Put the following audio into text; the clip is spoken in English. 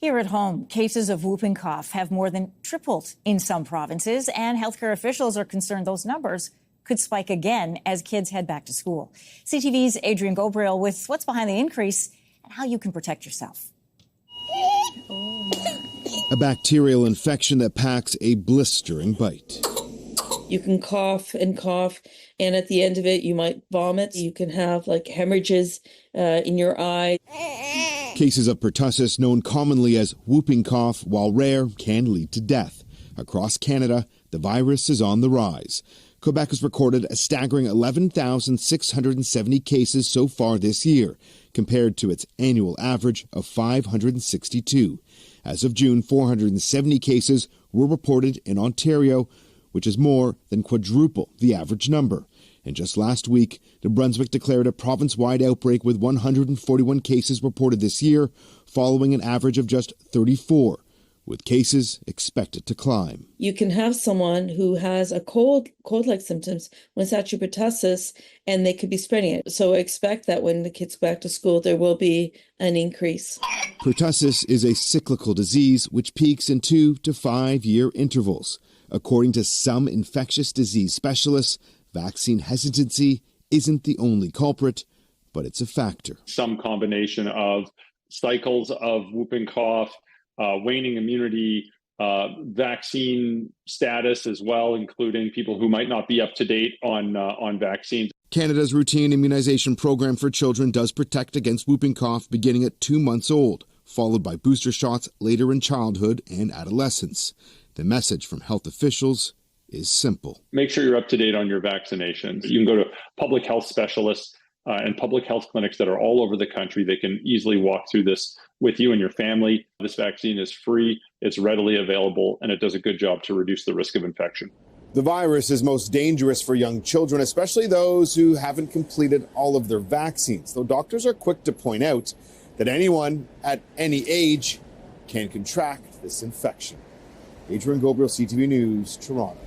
Here at home, cases of whooping cough have more than tripled in some provinces, and healthcare officials are concerned those numbers could spike again as kids head back to school. CTV's Adrian Ghobrial with what's behind the increase and how you can protect yourself. A bacterial infection that packs a blistering bite. You can cough, and at the end of it, you might vomit. You can have hemorrhages in your eye. Cases of pertussis, known commonly as whooping cough, while rare, can lead to death. Across Canada, the virus is on the rise. Quebec has recorded a staggering 11,670 cases so far this year, compared to its annual average of 562. As of June, 470 cases were reported in Ontario, which is more than quadruple the average number. And just last week, New Brunswick declared a province-wide outbreak with 141 cases reported this year, following an average of just 34, with cases expected to climb. You can have someone who has a cold-like symptoms when it's actually pertussis, and they could be spreading it. So expect that when the kids go back to school, there will be an increase. Pertussis is a cyclical disease which peaks in 2 to 5 year intervals. According to some infectious disease specialists, vaccine hesitancy isn't the only culprit, but it's a factor. Some combination of cycles of whooping cough, waning immunity, vaccine status as well, including people who might not be up to date on vaccines. Canada's routine immunization program for children does protect against whooping cough beginning at 2 months old, followed by booster shots later in childhood and adolescence. The message from health officials is simple. Make sure you're up to date on your vaccinations. You can go to public health specialists and public health clinics that are all over the country. They can easily walk through this with you and your family. This vaccine is free, it's readily available, and it does a good job to reduce the risk of infection. The virus is most dangerous for young children, especially those who haven't completed all of their vaccines, though doctors are quick to point out that anyone at any age can contract this infection. Adrian Ghobrial, CTV News, Toronto.